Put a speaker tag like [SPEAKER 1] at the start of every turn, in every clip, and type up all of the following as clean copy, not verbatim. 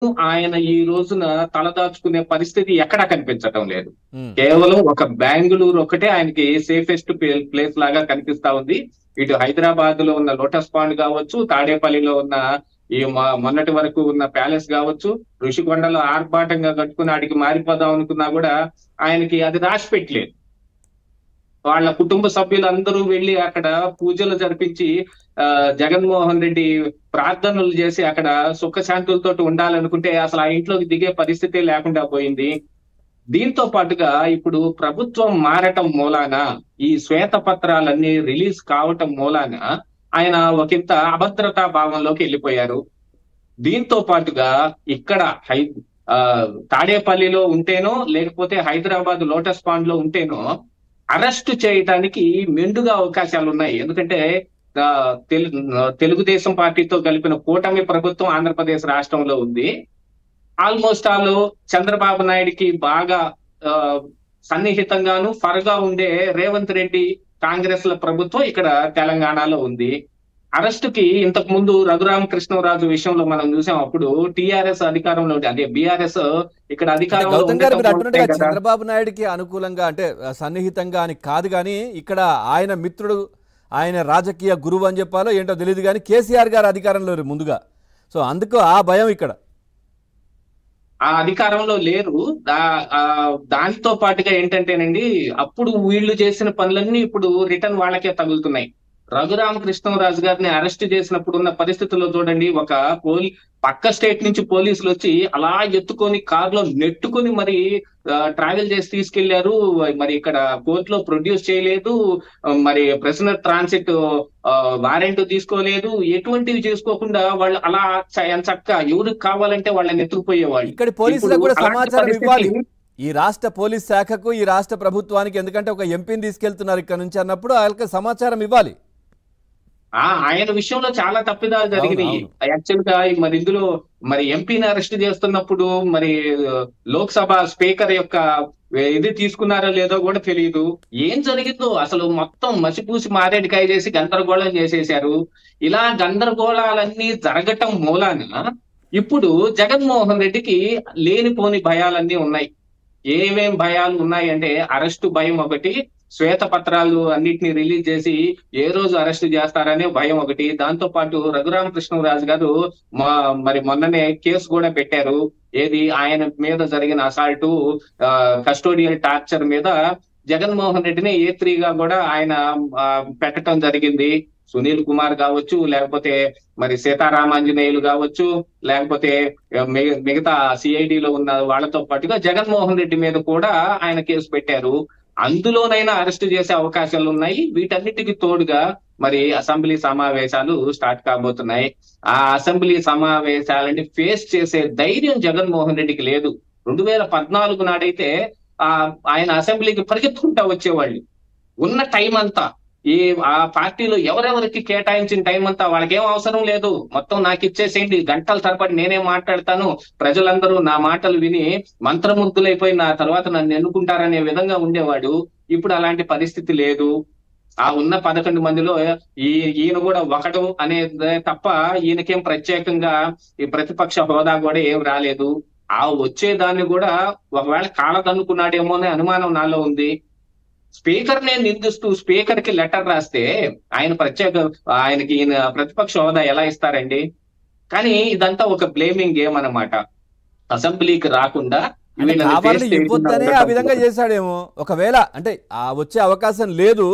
[SPEAKER 1] ఆయన ఈ రోజున తలదాచుకునే పరిస్థితి ఎక్కడా కనిపించటం లేదు.
[SPEAKER 2] ఉమ్,
[SPEAKER 1] కేవలం ఒక బెంగళూరు ఒకటే ఆయనకి సేఫెస్ట్ ప్లేస్ లాగా కనిపిస్తా ఉంది. ఇటు హైదరాబాద్ లో ఉన్న లోటస్ పాండ్ కావచ్చు, తాడేపల్లిలో ఉన్న ఈ మొన్నటి వరకు ఉన్న ప్యాలెస్ కావచ్చు, ఋషికొండలో ఆర్భాటంగా కట్టుకుని ఆడికి మారిపోదాం అనుకున్నా కూడా ఆయనకి అది రాసి పెట్టలేదు. వాళ్ళ కుటుంబ సభ్యులందరూ వెళ్లి అక్కడ పూజలు జరిపించి జగన్మోహన్ రెడ్డి ప్రార్థనలు చేసి అక్కడ సుఖశాంతులతో ఉండాలనుకుంటే అసలు ఆ ఇంట్లోకి దిగే పరిస్థితే లేకుండా పోయింది. దీంతో పాటుగా ఇప్పుడు ప్రభుత్వం మారటం మూలాన ఈ శ్వేత పత్రాలన్నీ రిలీజ్ కావటం మూలాన ఆయన ఒకంత అభద్రతా భావంలోకి వెళ్ళిపోయారు. దీంతో పాటుగా ఇక్కడ తాడేపల్లిలో ఉంటేనో లేకపోతే హైదరాబాద్ లోటస్ పాండ్ లో ఉంటేనో అరెస్ట్ చేయడానికి మెండుగా అవకాశాలు ఉన్నాయి. ఎందుకంటే తెలుగుదేశం పార్టీతో కలిపిన కూటమి ప్రభుత్వం ఆంధ్రప్రదేశ్ రాష్ట్రంలో ఉంది. ఆల్మోస్ట్ ఆల్ చంద్రబాబు నాయుడికి బాగా సన్నిహితంగాను ఫర్గా ఉండే రేవంత్ రెడ్డి కాంగ్రెస్ ల ప్రభుత్వం ఇక్కడ తెలంగాణలో ఉంది. అరెస్ట్ కి ఇంతకు ముందు రఘురామకృష్ణరాజు విషయంలో మనం చూసాం. అప్పుడు టిఆర్ఎస్ అధికారంలో ఉండే అదే బీఆర్ఎస్ ఇక్కడ అధికారంలో
[SPEAKER 2] గౌతమ్ గారు మీరు అంటున్నట్టుగా చంద్రబాబు నాయుడికి అనుకూలంగా అంటే సన్నిహితంగా అని కాదు, కానీ ఇక్కడ ఆయన మిత్రుడు, ఆయన రాజకీయ గురువు అని చెప్పాలో ఏంటో తెలియదు, కానీ కేసీఆర్ గారు అధికారంలో ముందుగా, సో అందుకు ఆ భయం ఇక్కడ
[SPEAKER 1] ఆ అధికారంలో లేరు. దానితో పాటుగా ఏంటంటేనండి, అప్పుడు వీళ్ళు చేసిన పనులన్నీ ఇప్పుడు రిటర్న్ వాళ్ళకే తగులుతున్నాయి. రఘురామకృష్ణరాజు గారిని అరెస్ట్ చేసినప్పుడు ఉన్న పరిస్థితుల్లో చూడండి, ఒక పక్క స్టేట్ నుంచి పోలీసులు వచ్చి అలా ఎత్తుకొని కారులో నెట్టుకొని మరి ట్రావెల్ చేసి తీసుకెళ్లారు. మరి ఇక్కడ కోర్టులో ప్రొడ్యూస్ చేయలేదు, మరి ప్రిజనర్ ట్రాన్సిట్ వారెంట్ తీసుకోలేదు, ఎటువంటివి చేసుకోకుండా వాళ్ళు అలా చక్క ఎవరికి కావాలంటే వాళ్ళని ఎత్తుకుపోయేవాళ్ళు.
[SPEAKER 2] ఇక్కడ పోలీసులకు కూడా సమాచారం ఇవ్వాలి, ఈ రాష్ట్ర పోలీస్ శాఖకు, ఈ రాష్ట్ర ప్రభుత్వానికి, ఎందుకంటే ఒక ఎంపీని తీసుకెళ్తున్నారు ఇక్కడ నుంచి అన్నప్పుడు వాళ్ళకి సమాచారం ఇవ్వాలి.
[SPEAKER 1] ఆయన విషయంలో చాలా తప్పిదాలు జరిగినాయి. యాక్చువల్ గా మరి ఇందులో మరి ఎంపీని అరెస్ట్ చేస్తున్నప్పుడు మరి లోక్సభ స్పీకర్ యొక్క ఇది తీసుకున్నారో లేదో కూడా తెలియదు. ఏం జరిగిందో అసలు మొత్తం మసిపూసి మారేడికాయ చేసి గందరగోళం చేసేశారు. ఇలా గందరగోళాలన్నీ జరగటం మూలాన ఇప్పుడు జగన్మోహన్ రెడ్డికి లేనిపోని భయాలన్నీ ఉన్నాయి. ఏమేం భయాలు ఉన్నాయి అంటే, అరెస్టు భయం ఒకటి, శ్వేత పత్రాలు అన్నిటిని రిలీజ్ చేసి ఏ రోజు అరెస్ట్ చేస్తారనే భయం ఒకటి. దాంతో పాటు రఘురామకృష్ణరాజు గారు మరి మొన్ననే కేసు కూడా పెట్టారు. ఏది ఆయన మీద జరిగిన అసాల్టు కస్టోడియల్ టార్చర్ మీద జగన్మోహన్ రెడ్డిని A3గా కూడా ఆయన పెట్టడం జరిగింది. సునీల్ కుమార్ కావచ్చు, లేకపోతే మరి సీతారామాంజనేయులు కావచ్చు, లేకపోతే మిగతా సిఐడిలో ఉన్న వాళ్ళతో పాటుగా జగన్మోహన్ రెడ్డి మీద కూడా ఆయన కేసు పెట్టారు. అందులోనైనా అరెస్ట్ చేసే అవకాశాలు ఉన్నాయి. వీటన్నిటికీ తోడుగా మరి అసెంబ్లీ సమావేశాలు స్టార్ట్ కాబోతున్నాయి. ఆ అసెంబ్లీ సమావేశాలని ఫేస్ చేసే ధైర్యం జగన్మోహన్ రెడ్డికి లేదు. 2014 నాడైతే ఆయన అసెంబ్లీకి పరిగెత్తుకుంటా వచ్చేవాళ్ళు. ఉన్న టైం అంతా ఆ పార్టీలో ఎవరెవరికి కేటాయించిన టైం అంతా వాళ్ళకేం అవసరం లేదు, మొత్తం నాకు ఇచ్చేసేయండి, గంటల తరబడి నేనే మాట్లాడతాను, ప్రజలందరూ నా మాటలు విని మంత్రముగ్ధులైపోయి నా తర్వాత నన్ను ఎన్నుకుంటారనే విధంగా ఉండేవాడు. ఇప్పుడు అలాంటి పరిస్థితి లేదు. ఆ ఉన్న 11 మందిలో ఈయన కూడా ఒకడు అనేది తప్ప ఈయనకేం ప్రత్యేకంగా ఈ ప్రతిపక్ష హోదా కూడా ఏం రాలేదు. ఆ వచ్చేదాన్ని కూడా ఒకవేళ కాలదన్నుకున్నాడేమో అనే అనుమానం నాలో ఉంది. స్పీకర్ నే నిందిస్తూ స్పీకర్ కి లెటర్ రాస్తే ఆయనకి ఈయన ప్రతిపక్ష హోదా ఎలా ఇస్తారండి? కానీ ఇదంతా ఒక బ్లేమింగ్ గేమ్ అన్నమాట. అసెంబ్లీకి రాకుండా
[SPEAKER 2] ఇవ్వద్దనే ఆ విధంగా చేశాడేమో. ఒకవేళ అంటే వచ్చే అవకాశం లేదు,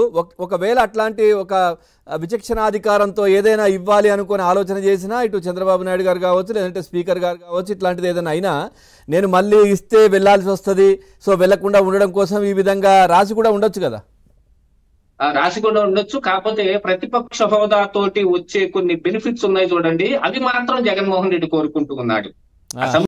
[SPEAKER 2] ఒకవేళ అట్లాంటి ఒక విచక్షణాధికారంతో ఏదైనా ఇవ్వాలి అనుకుని ఆలోచన చేసినా ఇటు చంద్రబాబు నాయుడు గారు కావచ్చు, లేదంటే స్పీకర్ గారు కావచ్చు, ఇట్లాంటిది ఏదైనా అయినా నేను మళ్ళీ ఇస్తే వెళ్లాల్సి వస్తుంది, సో వెళ్లకుండా ఉండడం కోసం ఈ విధంగా రాసి కూడా ఉండొచ్చు కదా.
[SPEAKER 1] రాసి కూడా ఉండొచ్చు. కాకపోతే ప్రతిపక్ష హోదాతోటి వచ్చే కొన్ని బెనిఫిట్స్ ఉన్నాయి చూడండి, అవి మాత్రం జగన్మోహన్ రెడ్డి కోరుకుంటూ ఉన్నాడు.